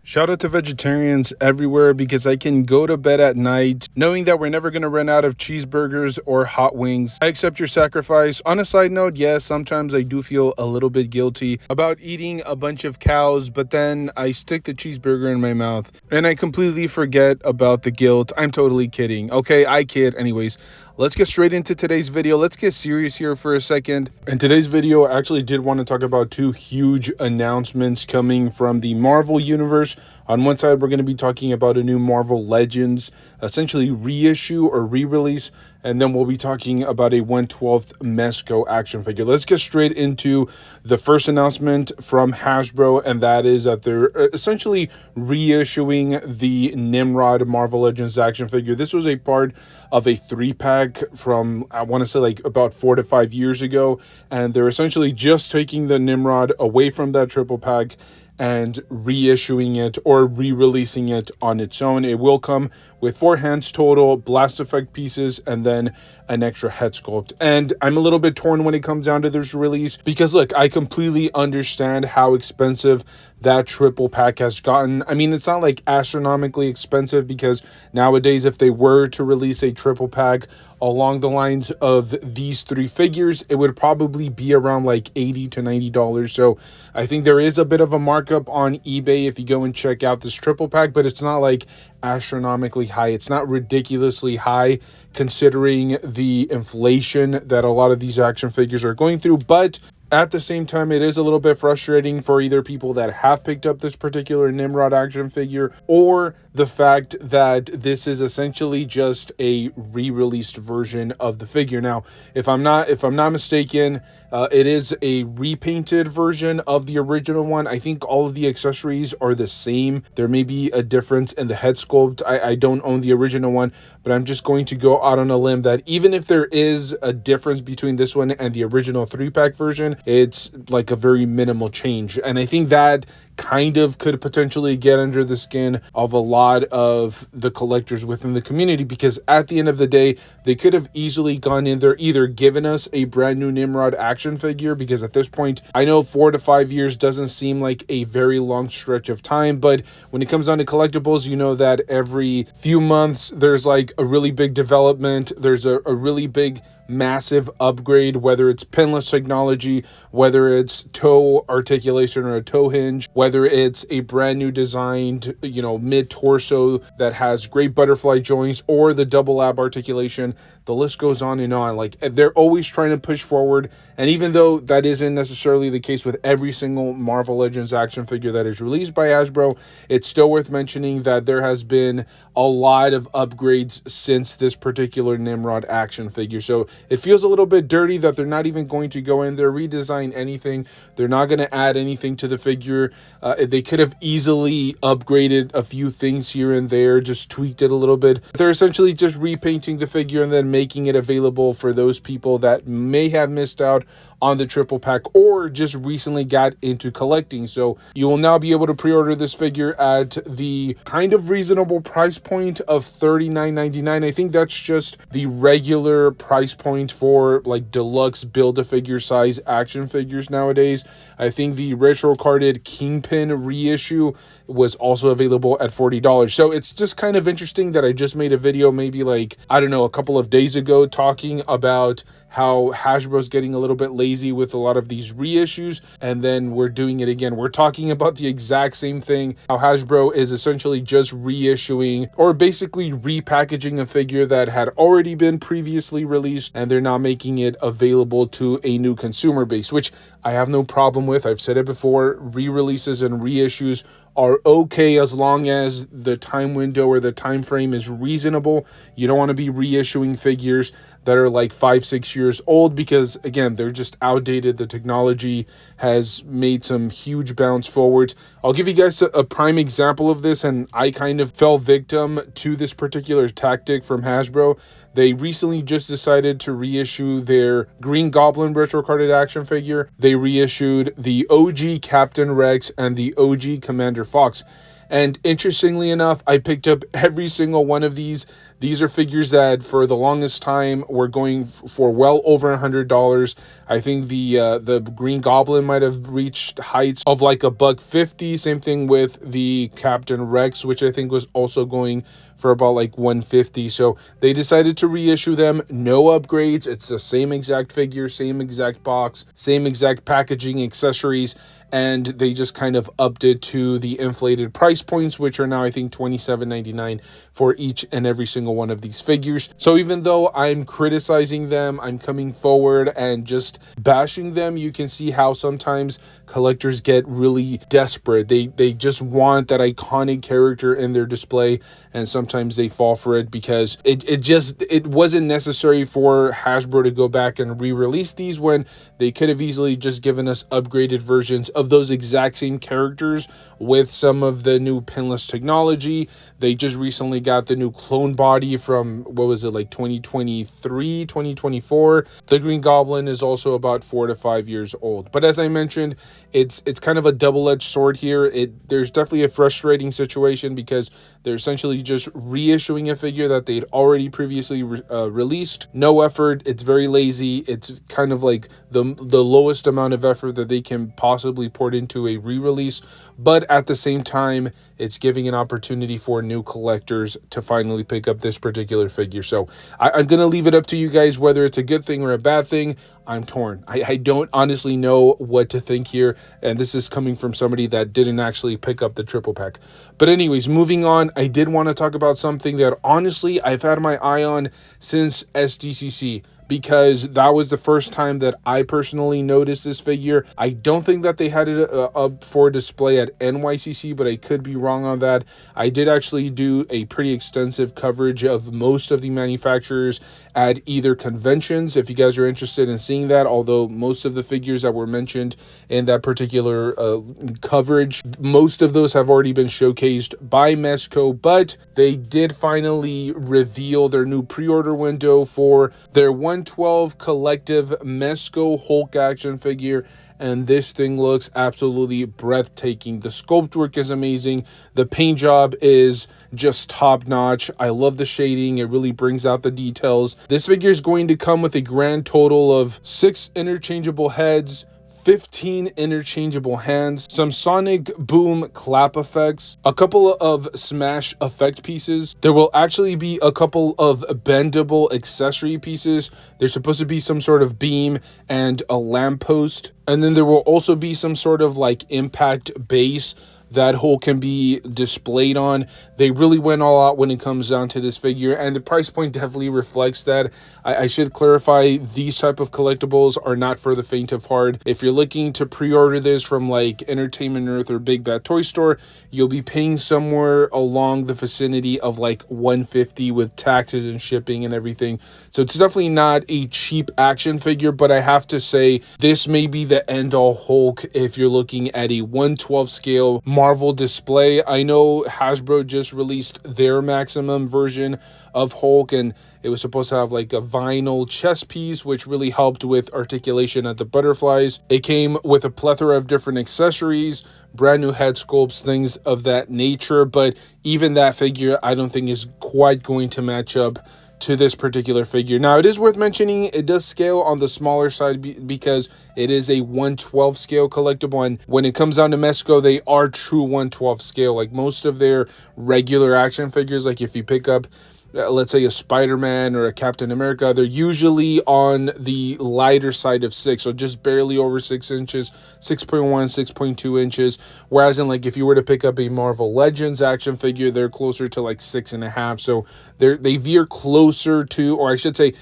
Shout out to vegetarians everywhere because I can go to bed at night knowing that we're never going to run out of cheeseburgers or hot wings. I accept your sacrifice. On a side note, yes, sometimes I do feel a little bit guilty about eating a bunch of cows, but then I stick the cheeseburger in my mouth and I completely forget about the guilt. I'm totally kidding. Okay, I kid. Anyways, let's get straight into today's video. Let's get serious here for a second. In today's video, I actually did want to talk about two huge announcements coming from the Marvel universe. On one side, we're going to be talking about a new Marvel Legends, essentially reissue or re-release, and then we'll be talking about a 1/12 Mezco action figure. Let's get straight into the first announcement from Hasbro, and that is that they're essentially reissuing the Nimrod Marvel Legends action figure. This was a part of a 3-pack from, I want to say, like about 4 to 5 years ago, and they're essentially just taking the Nimrod away from that triple pack and reissuing it or re-releasing it on its own. It will come with 4 hands total, blast effect pieces, and then an extra head sculpt. And I'm a little bit torn when it comes down to this release because, look, I completely understand how expensive that triple pack has gotten. I mean, it's not like astronomically expensive because nowadays if they were to release a triple pack along the lines of these 3 figures, it would probably be around like $80 to $90. So I think there is a bit of a markup on eBay if you go and check out this triple pack, but it's not like astronomically high. It's not ridiculously high considering the inflation that a lot of these action figures are going through. But at the same time, it is a little bit frustrating for either people that have picked up this particular Nimrod action figure or the fact that this is essentially just a re-released version of the figure. Now, if I'm not mistaken, it is a repainted version of the original one. I think all of the accessories are the same. There may be a difference in the head sculpt. I don't own the original one, but I'm just going to go out on a limb that even if there is a difference between this one and the original 3-pack version, it's like a very minimal change. And I think that kind of could potentially get under the skin of a lot of the collectors within the community, because at the end of the day, they could have easily gone in there, either given us a brand new Nimrod action figure, because at this point, I know 4 to 5 years doesn't seem like a very long stretch of time, but when it comes down to collectibles, you know that every few months, there's like a really big development, there's a really big massive upgrade, whether it's pinless technology, whether it's toe articulation or a toe hinge, whether it's a brand new designed, mid torso that has great butterfly joints or the double lab articulation. The list goes on and on. Like, they're always trying to push forward. And even though that isn't necessarily the case with every single Marvel Legends action figure that is released by Hasbro, it's still worth mentioning that there has been a lot of upgrades since this particular Nimrod action figure. So it feels a little bit dirty that they're not even going to go in there, redesign anything. They're not going to add anything to the figure. They could have easily upgraded a few things here and there, just tweaked it a little bit. They're essentially just repainting the figure and then making it available for those people that may have missed out on the triple pack or just recently got into collecting. So you will now be able to pre-order this figure at the kind of reasonable price point of $39.99. I think that's just the regular price point for like deluxe build-a-figure size action figures nowadays. I think the retro carded Kingpin reissue was also available at $40. So it's just kind of interesting that I just made a video maybe like, I don't know, a couple of days ago talking about how Hasbro's getting a little bit lazy with a lot of these reissues, and then we're doing it again. We're talking about the exact same thing, how Hasbro is essentially just reissuing or basically repackaging a figure that had already been previously released, and they're now making it available to a new consumer base, which I have no problem with. I've said it before, re-releases and reissues are okay as long as the time window or the time frame is reasonable. You don't want to be reissuing figures that are like 5-6 years old because, again, they're just outdated. The technology has made some huge bounce forwards. I'll give you guys a prime example of this, and I kind of fell victim to this particular tactic from Hasbro. They recently just decided to reissue their Green Goblin retro carded action figure. They reissued the OG Captain Rex and the OG Commander Fox. And interestingly enough, I picked up every single one of these. These are figures that for the longest time were going for well over $100. I think the Green Goblin might have reached heights of like $150. Same thing with the Captain Rex, which I think was also going for about like 150. So they decided to reissue them. No upgrades. It's the same exact figure, same exact box, same exact packaging, accessories, and they just kind of upped it to the inflated price points, which are now I think $27.99 for each and every single one of these figures. So even though I'm criticizing them, I'm coming forward and just bashing them, you can see how sometimes collectors get really desperate. They just want that iconic character in their display, and sometimes they fall for it because it wasn't necessary for Hasbro to go back and re-release these when they could have easily just given us upgraded versions of those exact same characters with some of the new pinless technology. They just recently got the new clone body from, what was it, like 2023, 2024. The Green Goblin is also about 4 to 5 years old. But as I mentioned, it's kind of a double-edged sword here. There's definitely a frustrating situation because they're essentially just reissuing a figure that they'd already previously released. No effort. It's very lazy. It's kind of like the lowest amount of effort that they can possibly put into a re-release. But at the same time, it's giving an opportunity for new collectors to finally pick up this particular figure. So I'm going to leave it up to you guys whether it's a good thing or a bad thing. I'm torn. I don't honestly know what to think here. And this is coming from somebody that didn't actually pick up the triple pack. But anyways, moving on, I did want to talk about something that honestly I've had my eye on since SDCC, because that was the first time that I personally noticed this figure. I don't think that they had it up for display at NYCC, but I could be wrong on that. I did actually do a pretty extensive coverage of most of the manufacturers at either conventions, if you guys are interested in seeing that, although most of the figures that were mentioned in that particular coverage, most of those have already been showcased by Mezco, but they did finally reveal their new pre-order window for their 112 collective Mezco Hulk action figure, and this thing looks absolutely breathtaking. The sculpt work is amazing. The paint job is just top notch. I love the shading. It really brings out the details. This figure is going to come with a grand total of 6 interchangeable heads, 15 interchangeable hands, some sonic boom clap effects, a couple of smash effect pieces. There will actually be a couple of bendable accessory pieces. There's supposed to be some sort of beam and a lamppost. And then there will also be some sort of like impact base that hole can be displayed on. They really went all out when it comes down to this figure, and the price point definitely reflects that. I should clarify, these type of collectibles are not for the faint of heart. If you're looking to pre-order this from like Entertainment Earth or Big Bad Toy Store, you'll be paying somewhere along the vicinity of like $150 with taxes and shipping and everything. So it's definitely not a cheap action figure, but I have to say this may be the end-all Hulk if you're looking at a 1/12 scale Marvel display. I know Hasbro just released their maximum version of Hulk, and it was supposed to have like a vinyl chest piece, which really helped with articulation at the butterflies. It came with a plethora of different accessories, brand new head sculpts, things of that nature. But even that figure, I don't think is quite going to match up to this particular figure. Now, it is worth mentioning, it does scale on the smaller side because it is a 1/12 scale collectible, and when it comes down to Mezco, they are true 1/12 scale. Like most of their regular action figures, like if you pick up let's say a Spider-Man or a Captain America, they're usually on the lighter side of 6, so just barely over 6 inches, 6.1, 6.2 inches. Whereas in like if you were to pick up a Marvel Legends action figure, they're closer to like 6.5. So they veer closer to, or I should say,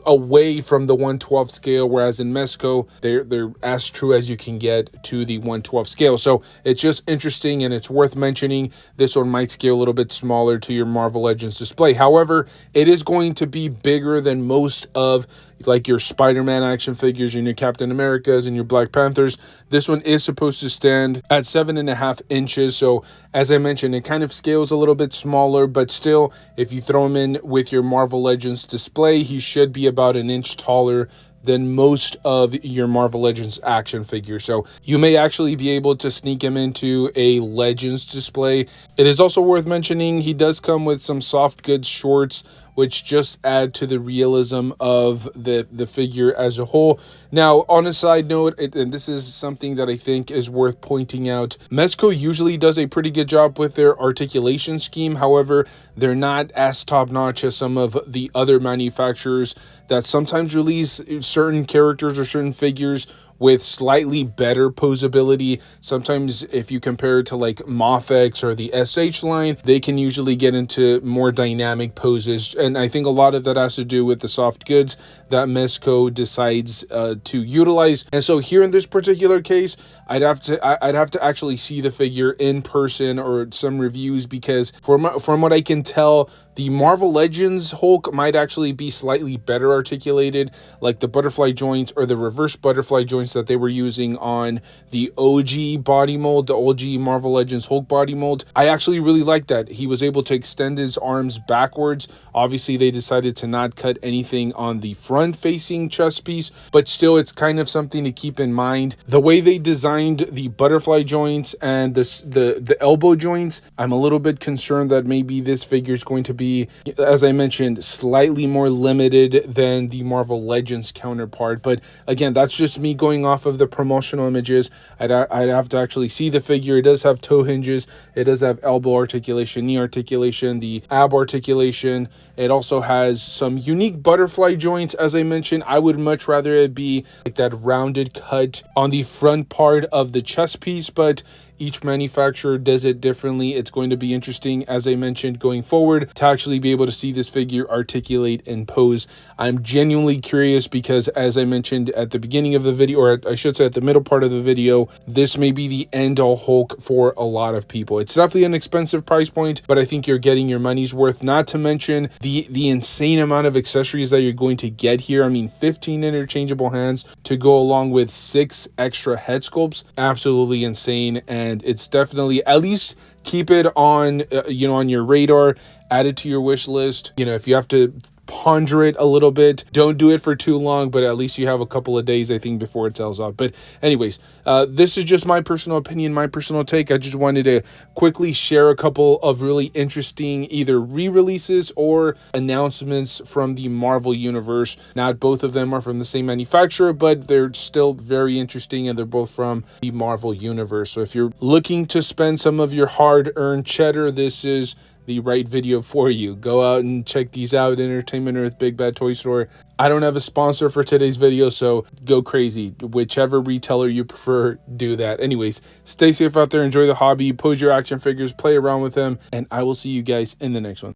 away from the 1/12 scale, whereas in Mezco they're as true as you can get to the 1/12 scale. So it's just interesting, and it's worth mentioning. This one might scale a little bit smaller to your Marvel Legends display. However, it is going to be bigger than most of like your Spider-Man action figures and your Captain Americas and your Black Panthers. This one is supposed to stand at 7.5 inches. So as I mentioned, it kind of scales a little bit smaller, but still, if you throw him in with your Marvel Legends display, he should be about an inch taller than most of your Marvel Legends action figures. So you may actually be able to sneak him into a Legends display. It is also worth mentioning he does come with some soft goods shorts, which just add to the realism of the figure as a whole. Now, on a side note, and this is something that I think is worth pointing out, Mezco usually does a pretty good job with their articulation scheme. However, they're not as top-notch as some of the other manufacturers that sometimes release certain characters or certain figures with slightly better posability. Sometimes if you compare it to like Mofex or the SH line, they can usually get into more dynamic poses. And I think a lot of that has to do with the soft goods that Mezco decides to utilize. And so here in this particular case, I'd have to actually see the figure in person or some reviews, because from what I can tell, the Marvel Legends Hulk might actually be slightly better articulated, like the butterfly joints or the reverse butterfly joints that they were using on the OG body mold, the OG Marvel Legends Hulk body mold. I actually really like that. He was able to extend his arms backwards. Obviously, they decided to not cut anything on the front-facing chest piece, but still, it's kind of something to keep in mind. The way they designed the butterfly joints and the elbow joints, I'm a little bit concerned that maybe this figure is going to be, as I mentioned, slightly more limited than the Marvel Legends counterpart. But again, that's just me going off of the promotional images. I'd have to actually see the figure. It does have toe hinges. It does have elbow articulation, knee articulation, the ab articulation. It also has some unique butterfly joints. As I mentioned, I would much rather it be like that rounded cut on the front part of the chest piece, but each manufacturer does it differently. It's going to be interesting, as I mentioned, going forward, to actually be able to see this figure articulate and pose. I'm genuinely curious because, as I mentioned at the beginning of the video, or I should say at the middle part of the video, this may be the end-all Hulk for a lot of people. It's definitely an expensive price point, but I think you're getting your money's worth, not to mention the insane amount of accessories that you're going to get here. I mean, 15 interchangeable hands to go along with 6 extra head sculpts. Absolutely insane. And it's definitely, at least keep it on on your radar, add it to your wish list. If you have to ponder it a little bit, don't do it for too long, but at least you have a couple of days, I think, before it sells out. But anyways, this is just my personal opinion, my personal take. I just wanted to quickly share a couple of really interesting either re-releases or announcements from the Marvel universe. Not both of them are from the same manufacturer, but they're still very interesting, and they're both from the Marvel universe. So if you're looking to spend some of your hard-earned cheddar, this is the right video for you. Go out and check these out. Entertainment Earth Big Bad Toy Store. I don't have a sponsor for today's video, so go crazy. Whichever retailer you prefer, do that. Anyways, stay safe out there, enjoy the hobby, pose your action figures, play around with them, and I will see you guys in the next one.